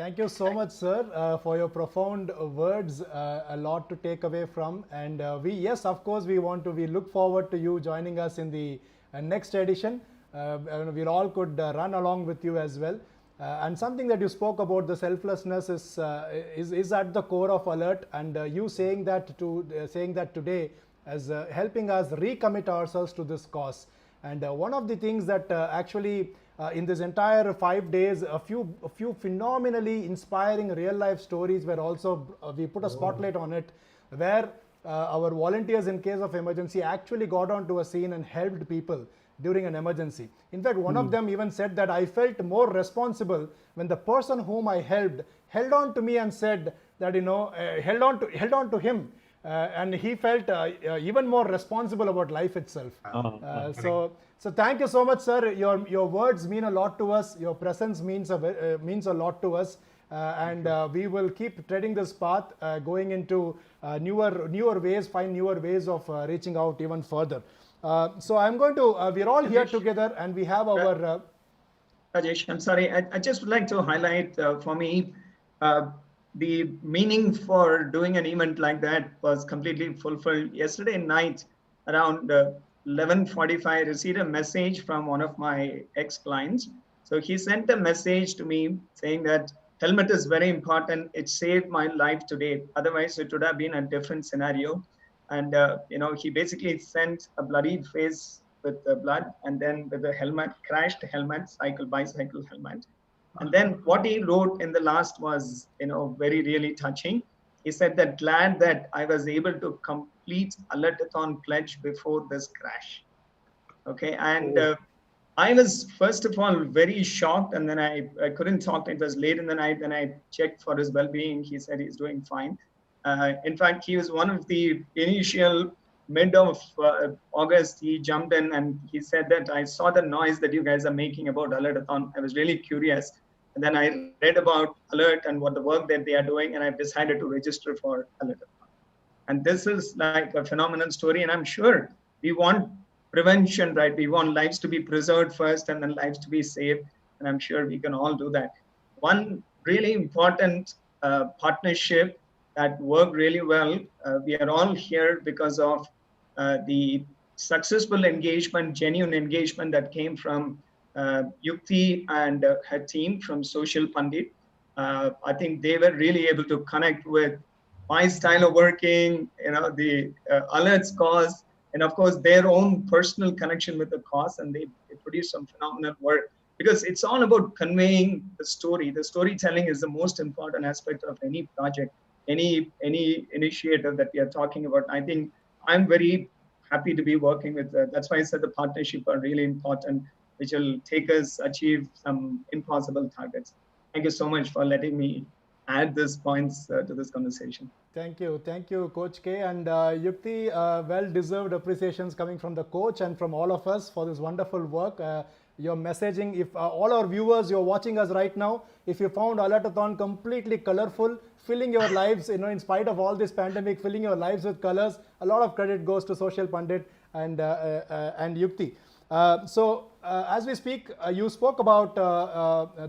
Thank you so much, sir, for your profound words. A lot to take away from, and yes, of course, we look forward to you joining us in the next edition. We all could run along with you as well. And something that you spoke about, the selflessness is at the core of Alert, and you saying that today as helping us recommit ourselves to this cause. And one of the things that actually in this entire 5 days, a few phenomenally inspiring real life stories were also we put a spotlight on it, where our volunteers in case of emergency actually got onto a scene and helped people during an emergency. In fact, one of them even said that I felt more responsible when the person whom I helped held on to me and said that, held on to him. And he felt even more responsible about life itself. So thank you so much, sir. Your words mean a lot to us. Your presence means a lot to us, and we will keep treading this path, going into newer ways, find newer ways of reaching out even further. So I'm going to. We're all here together, and we have our. Rajesh, I'm sorry. I just would like to highlight for me. The meaning for doing an event like that was completely fulfilled. Yesterday night, around 11:45, I received a message from one of my ex-clients. So he sent a message to me saying that helmet is very important. It saved my life today. Otherwise, it would have been a different scenario. And he basically sent a bloody face with the blood, and then with the helmet, crashed helmet, bicycle helmet. And then what he wrote in the last was, very, really touching. He said that glad that I was able to complete ALERTATHON pledge before this crash. Okay. And I was, first of all, very shocked. And then I couldn't talk. It was late in the night. Then I checked for his well-being. He said he's doing fine. In fact, he was one of the initial mid of August, he jumped in and he said that I saw the noise that you guys are making about ALERTATHON. I was really curious. And then I read about Alert and what the work that they are doing, and I've decided to register for ALERTATHON. And this is like a phenomenal story. And I'm sure we want prevention, right? We want lives to be preserved first and then lives to be saved. And I'm sure we can all do that. One really important partnership that worked really well. We are all here because of the successful engagement, genuine engagement that came from Yukti and her team from Social Pandit. I think they were really able to connect with my style of working, the Alert's cause, and of course their own personal connection with the cause, and they produced some phenomenal work, because it's all about conveying the story. The storytelling is the most important aspect of any project, any initiative that we are talking about. I think I'm very happy to be working with that's why I said the partnership are really important, which will take us achieve some impossible targets. Thank you so much for letting me add these points to this conversation. Thank you, Coach K. And Yukti, well-deserved appreciations coming from the coach and from all of us for this wonderful work. Your messaging, if all our viewers, you're watching us right now, if you found ALERTATHON completely colorful, filling your lives, in spite of all this pandemic, filling your lives with colors, a lot of credit goes to Social Pandit and Yukti. So as we speak, you spoke about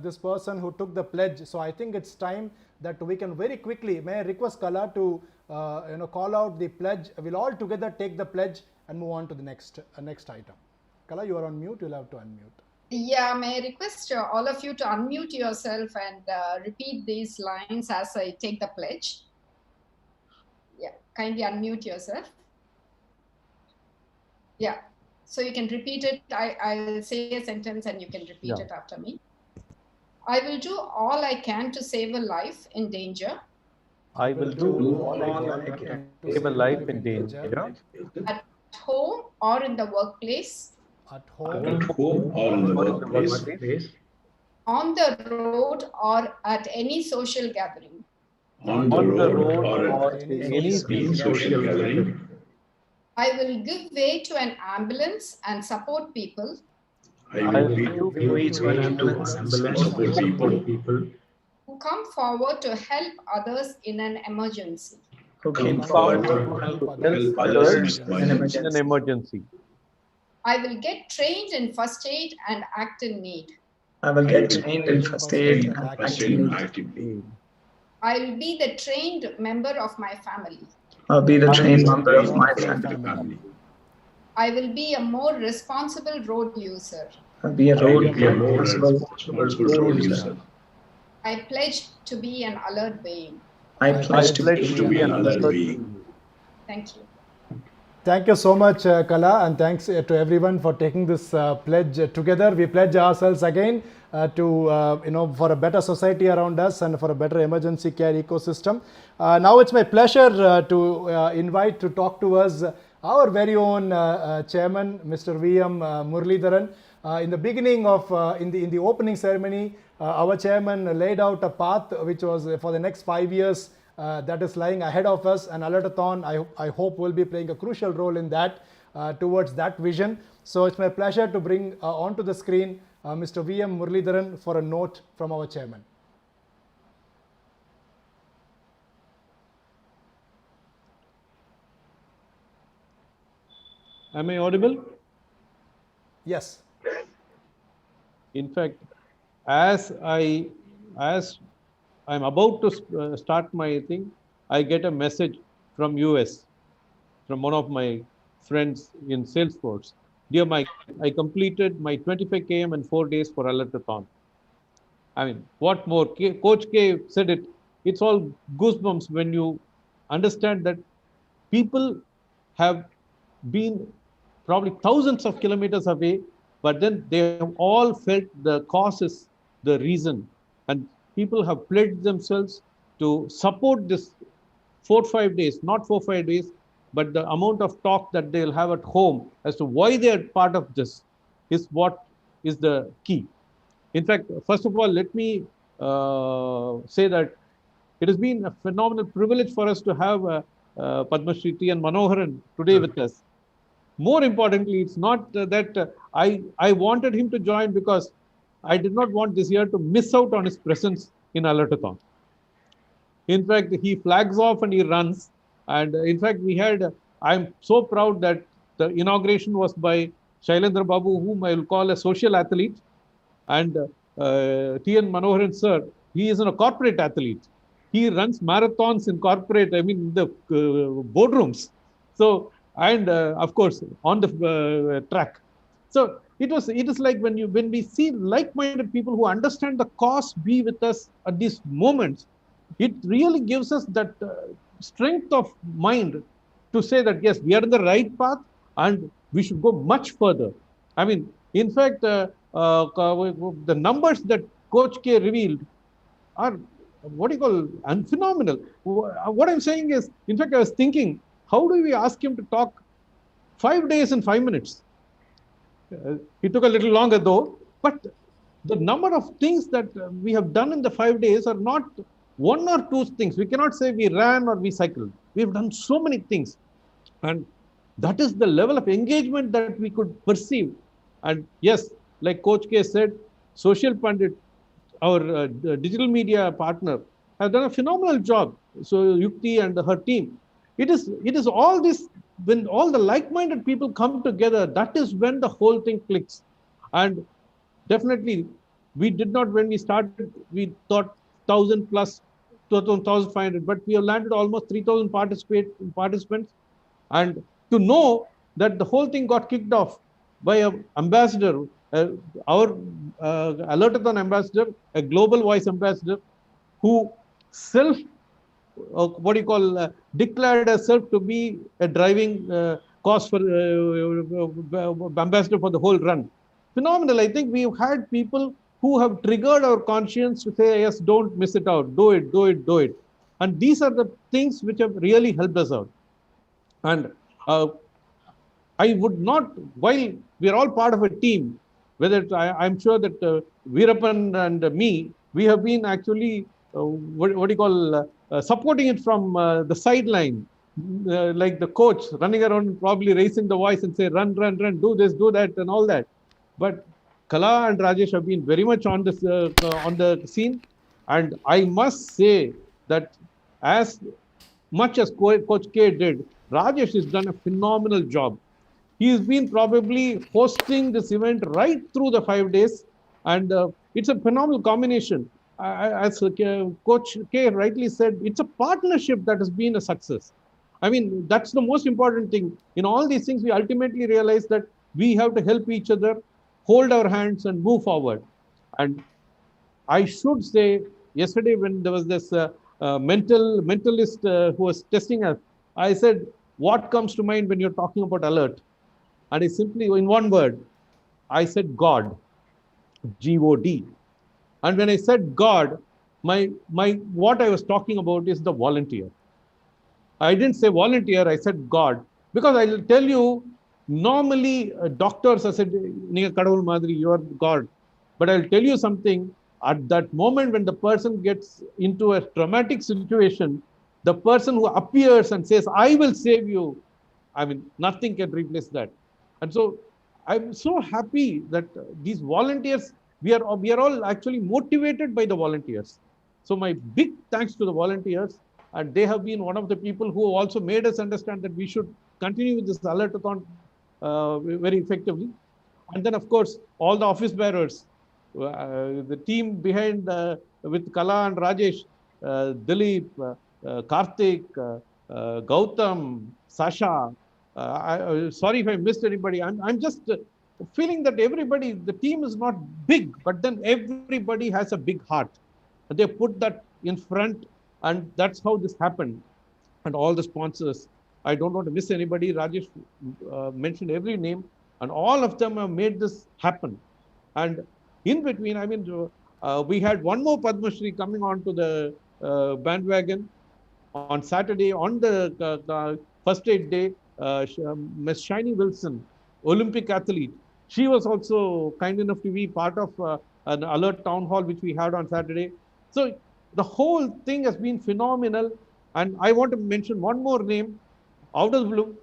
this person who took the pledge. So I think it's time that we can very quickly, may I request Kala to call out the pledge. We'll all together take the pledge and move on to the next item. Kala, you are on mute. You'll have to unmute. Yeah, may I request all of you to unmute yourself and repeat these lines as I take the pledge. Yeah, kindly unmute yourself. Yeah. So you can repeat it. I'll say a sentence and you can repeat it after me. I will do all I can to save a life in danger. I will do all I can to save a life in danger. At home or in the workplace. At home or in the workplace. On the road or at any social gathering. On the road or at any social gathering. I will give way to an ambulance and support people. I will give way to an ambulance and support people who come forward to help others in an emergency. who come forward to help others in an emergency. I will get trained in first aid and act in need. I will get trained in first aid and activity. I will be the trained member of my family. I'll be the trained member of my family. I will be a more responsible road user. I'll be a more responsible road user. I pledge to be an alert being. I pledge to be an alert being. Thank you. Thank you so much, Kala, and thanks to everyone for taking this pledge together. We pledge ourselves again for a better society around us and for a better emergency care ecosystem. Now it's my pleasure to invite to talk to us our very own chairman, Mr. V.M. Muralidharan. In the beginning of in the opening ceremony, our chairman laid out a path which was for the next 5 years. That is lying ahead of us, and ALERTATHON, I hope, will be playing a crucial role in that, towards that vision. So it's my pleasure to bring onto the screen Mr. V.M. Muralidharan for a note from our chairman. Am I audible? Yes. In fact, as I'm about to start my thing, I get a message from US, from one of my friends in Salesforce. Dear Mike, I completed my 25 km in 4 days for ALERTATHON. I mean, what more? Coach K said it. It's all goosebumps when you understand that people have been probably thousands of kilometers away, but then they have all felt the cause is the reason. And people have pledged themselves to support this 4-5 days, not 4-5 days, but the amount of talk that they'll have at home as to why they are part of this is what is the key. In fact, first of all, let me say that it has been a phenomenal privilege for us to have Padmashri T.N.Manoharan today with us. More importantly, it's not that I wanted him to join because I did not want this year to miss out on his presence in ALERTATHON. In fact, he flags off and he runs. And in fact, I'm so proud that the inauguration was by Shailendra Babu, whom I will call a social athlete. And T.N. Manoharan, sir, he is a corporate athlete. He runs marathons in corporate, the boardrooms. So, and of course, on the track. So it is like when we see like-minded people who understand the cause be with us at these moments, it really gives us that strength of mind to say that yes, we are in the right path and we should go much further. I mean, in fact, the numbers that Coach K revealed are phenomenal. What I'm saying is, in fact, I was thinking, how do we ask him to talk 5 days and 5 minutes? It took a little longer though, but the number of things that we have done in the 5 days are not one or two things. We cannot say we ran or we cycled. We've done so many things. And that is the level of engagement that we could perceive. And yes, like Coach K said, Social Pundit, our digital media partner, has done a phenomenal job. So Yukti and her team. It is all this, when all the like-minded people come together, that is when the whole thing clicks. And definitely, we did not, when we started, we thought 1,000 plus 2,500, but we have landed almost 3,000 participants. And to know that the whole thing got kicked off by an ambassador, our ALERTATHON ambassador, a global voice ambassador, who declared herself to be a driving cause for ambassador for the whole run. Phenomenal. I think we've had people who have triggered our conscience to say, yes, don't miss it out. Do it, do it, do it. And these are the things which have really helped us out. And I would not, while we are all part of a team, whether I'm sure that Veerappan and me, we have been actually, supporting it from the sideline, like the coach running around, probably raising the voice and say, run, run, run, do this, do that, and all that. But Kala and Rajesh have been very much on this on the scene. And I must say that as much as Coach K did, Rajesh has done a phenomenal job. He has been probably hosting this event right through the 5 days. And it's a phenomenal combination. As Coach K rightly said, it's a partnership that has been a success. I mean, that's the most important thing. In all these things, we ultimately realize that we have to help each other, hold our hands, and move forward. And I should say, yesterday when there was this mentalist who was testing us, I said, "What comes to mind when you're talking about alert?" And I simply, in one word, I said God, God. And when I said God, my what I was talking about is the volunteer. I didn't say volunteer, I said God. Because I'll tell you, normally doctors have said, you are God. But I'll tell you something, at that moment when the person gets into a traumatic situation, the person who appears and says, I will save you, I mean, nothing can replace that. And so I'm so happy that these volunteers, we are all actually motivated by the volunteers. So my big thanks to the volunteers, and they have been one of the people who also made us understand that we should continue with this alertathon very effectively. And then, of course, all the office bearers, the team behind with Kala and Rajesh, Dilip, Karthik, Gautam, Sasha. Sorry if I missed anybody. I'm just feeling that everybody, the team is not big, but then everybody has a big heart. They put that in front, and that's how this happened. And all the sponsors, I don't want to miss anybody. Rajesh mentioned every name, and all of them have made this happen. And in between, I mean, we had one more Padmashri coming onto the bandwagon on Saturday, on the first aid day. Miss Shiny Wilson, Olympic athlete, she was also kind enough to be part of an alert town hall which we had on Saturday. So the whole thing has been phenomenal. And I want to mention one more name out of the blue,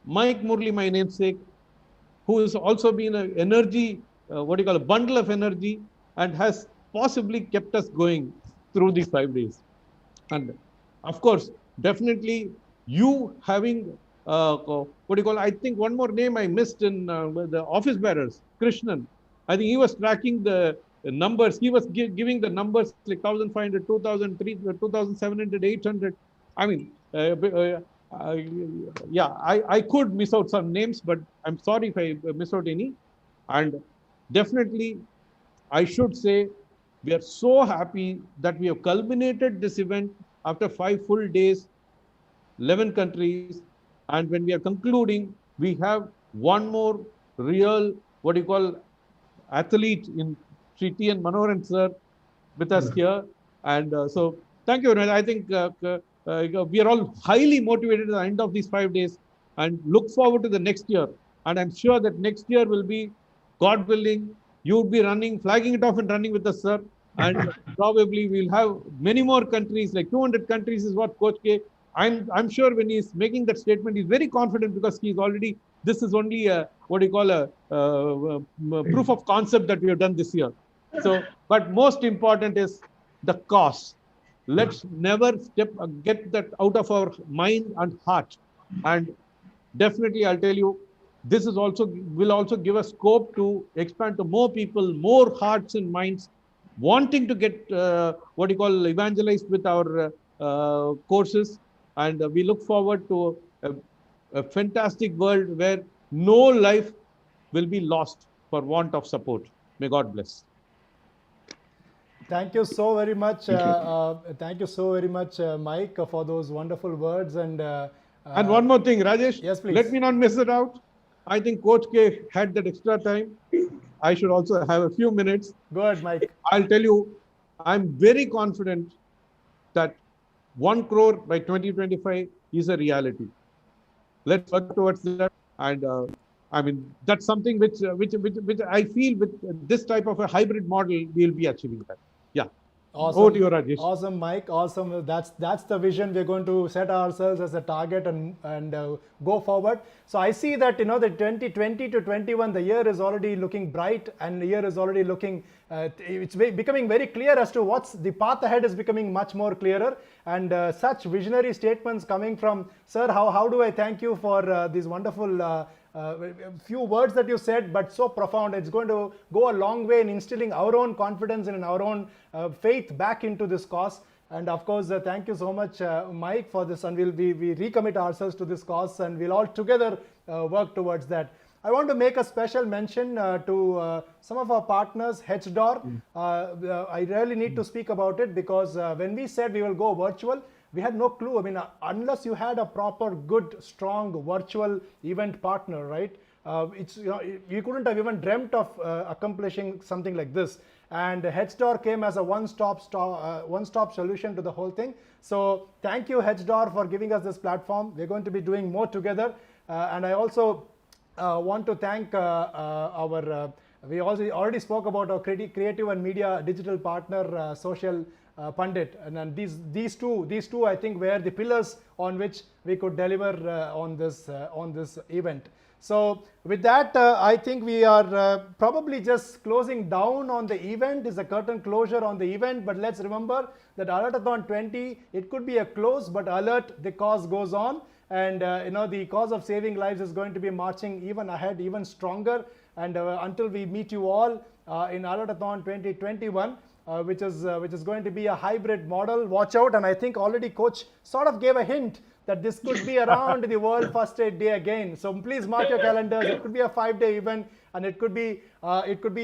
Mike Murli, my namesake, who has also been an energy, a bundle of energy, and has possibly kept us going through these 5 days. And of course, definitely you having, I think one more name I missed in the office bearers, Krishnan. I think he was tracking the numbers. He was giving the numbers like 1,500, 2,000, 2,700, 800. I mean, I could miss out some names, but I'm sorry if I miss out any. And definitely, I should say, we are so happy that we have culminated this event after 5 full days, 11 countries. And when we are concluding, we have one more real, athlete in Sri T.N.Manoharan sir with us here. And so thank you. I think we are all highly motivated at the end of these 5 days and look forward to the next year. And I'm sure that next year will be, God willing, you would be running, flagging it off and running with us, sir. And probably we'll have many more countries, like 200 countries is what Coach K. I'm sure when he's making that statement, he's very confident because he's already, this is only a, proof of concept that we have done this year. So, but most important is the cause. Let's never get that out of our mind and heart. And definitely, I'll tell you, this is will also give us scope to expand to more people, more hearts and minds wanting to get evangelized with our courses. And we look forward to a fantastic world where no life will be lost for want of support. May God bless. Thank you so very much. Thank you so very much, Mike, for those wonderful words. And one more thing, Rajesh. Yes, please. Let me not miss it out. I think Coach K had that extra time. I should also have a few minutes. Go ahead, Mike. I'll tell you, I'm very confident that 1 crore by 2025 is a reality. Let's work towards that. And I mean, that's something which I feel with this type of a hybrid model, we'll be achieving that. Yeah. Awesome. Over to you, Rajesh. Awesome, Mike. Awesome. That's the vision we're going to set ourselves as a target and go forward. So I see that the 2020 to 21, the year is already looking bright, and the year is already looking. It's becoming very clear as to what's the path ahead is becoming much more clearer. And such visionary statements coming from Sir. How do I thank you for these wonderful a few words that you said, but so profound. It's going to go a long way in instilling our own confidence and in our own faith back into this cause. And of course, thank you so much, Mike, for this. And we recommit ourselves to this cause, and we'll all together work towards that. I want to make a special mention to some of our partners, HDOR. I really need to speak about it because when we said we will go virtual, we had no clue. I mean, unless you had a proper, good, strong virtual event partner, right? You couldn't have even dreamt of accomplishing something like this. And HDOR came as a one-stop solution to the whole thing. So thank you, HDOR, for giving us this platform. We're going to be doing more together. And I also want to thank we also already spoke about our creative and media digital partner, Social Pundit, and these two I think were the pillars on which we could deliver on this event. So with that, I think we are probably just closing down on the event. Is a curtain closure on the event, but let's remember that ALERTATHON 20, it could be a close, but alert, the cause goes on. And the cause of saving lives is going to be marching even ahead, even stronger. And until we meet you all in ALERTATHON 2021, which is going to be a hybrid model. Watch out! And I think already Coach sort of gave a hint that this could be around the World First Aid Day again. So please mark your calendars. It could be a 5-day event, and it could be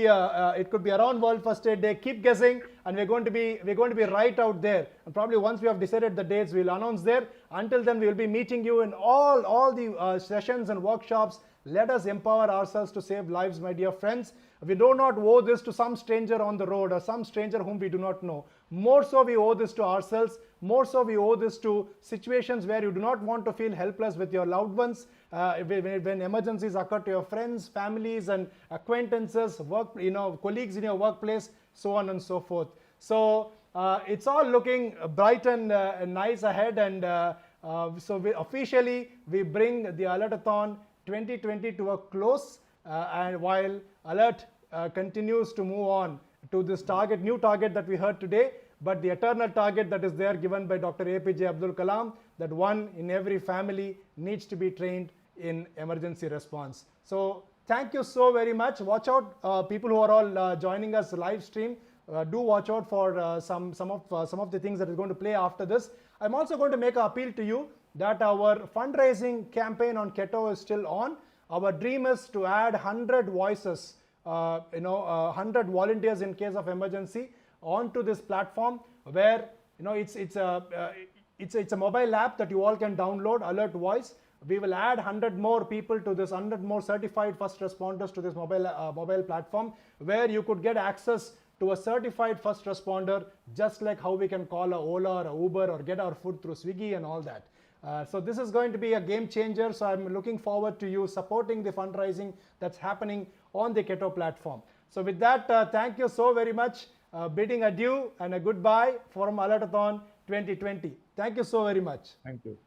around World First Aid Day. Keep guessing, and we're going to be right out there. And probably once we have decided the dates, we'll announce there. Until then, we will be meeting you in all the sessions and workshops. Let us empower ourselves to save lives, my dear friends. We do not owe this to some stranger on the road or some stranger whom we do not know. More so, we owe this to ourselves. More so, we owe this to situations where you do not want to feel helpless with your loved ones, when emergencies occur to your friends, families, and acquaintances, colleagues in your workplace, so on and so forth. So it's all looking bright and nice ahead, and so officially we bring the ALERTATHON 2020 to a close, and while Alert continues to move on to this new target that we heard today, but the eternal target that is there given by Dr. APJ Abdul Kalam, that one in every family needs to be trained in emergency response. So thank you so very much. Watch out, people who are all joining us live stream. Do watch out for some of the things that is going to play after this. I'm also going to make an appeal to you that our fundraising campaign on Keto is still on. Our dream is to add 100 voices, 100 volunteers in case of emergency onto this platform, where it's a mobile app that you all can download, Alert Voice. We will add 100 more people to this, 100 more certified first responders to this mobile platform, where you could get access to a certified first responder, just like how we can call a Ola or a Uber or get our food through Swiggy and all that. So this is going to be a game changer. So I'm looking forward to you supporting the fundraising that's happening on the Keto platform. So with that, thank you so very much. Bidding adieu and a goodbye from ALERTATHON 2020. Thank you so very much. Thank you.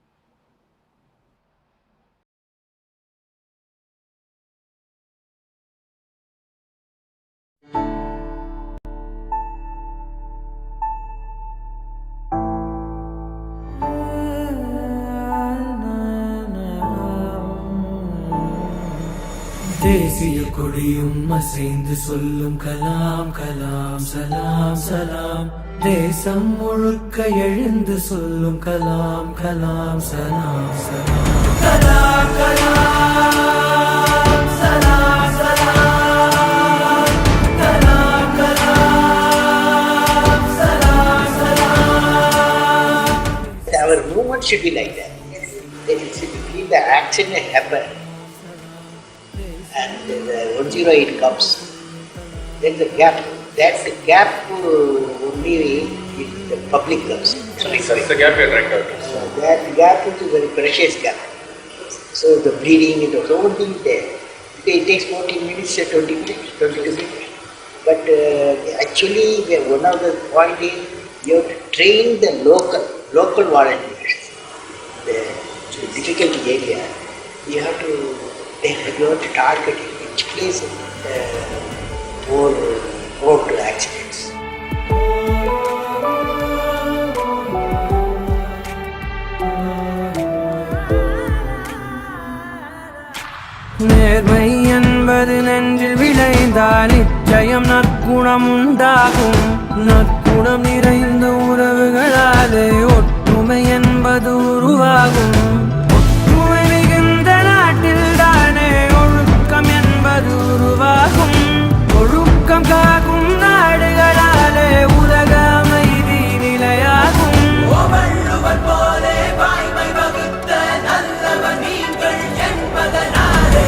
தேசிய கொடியும் அசைந்து சொல்லும் கலாம் கலாம் சலாம் சலாம். தேசம் முழுக்க எழுந்து சொல்லும் கலாம் கலாம் சலாம் சலாம். கலாம் கலாம் சலாம் சலாம். கலாம் கலாம் சலாம் சலாம். Our movement should be like that. There should be the action happen. And the 108 comes, then the gap. That's the gap only if the public comes. Sorry. The gap you're trying to So that gap is a very precious gap. So the bleeding and the whole thing there. It takes 14 minutes or 20 minutes, 22 minutes. But actually, one of the point is you have to train the local volunteers. The difficult area, you have to target each place more prone to accidents. நேர்மை என்பது நெஞ்சில் விளைந்தால் நிச்சயம் நற்குணம் உண்டாகும். நற்குணம் நிறைந்த உறவுகளாலே ஒற்றுமை என்பது உருவாகும். ஒற்றுமை மிகுந்த நாட்டில் தானே ஒழுக்கம் என்பது உருவாகும். ஒழுக்கம் காக்கும் நாடுகளாலே உலக அமைதி நிலையாகும். வள்ளுவர் போலே வாய்மை வகுத்த நல்லவர் நீங்கள் என்பதனாலே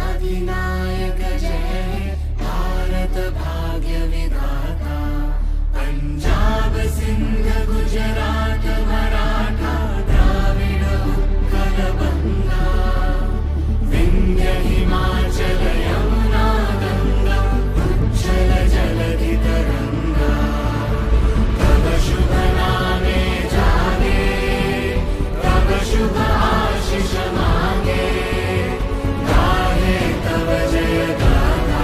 अधिनायक जय हे भारत भाग्य विधाता. पंजाब सिंध गुजरात मराठा द्राविड उत्कल बंगा. विंध्य हिमाचल यमुना गंगा उज्जल जलधि तरंगा. तव शुभ नामे जागे तव शुभ आशीष मांगे. तव जय गाथा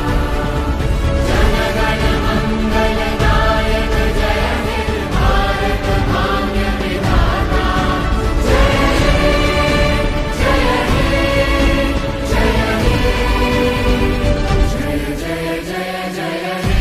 जन गण मंगलदायक जय हे भारत भाग्य विधाता. जय हे जय हे जय हे जय जय जय हे.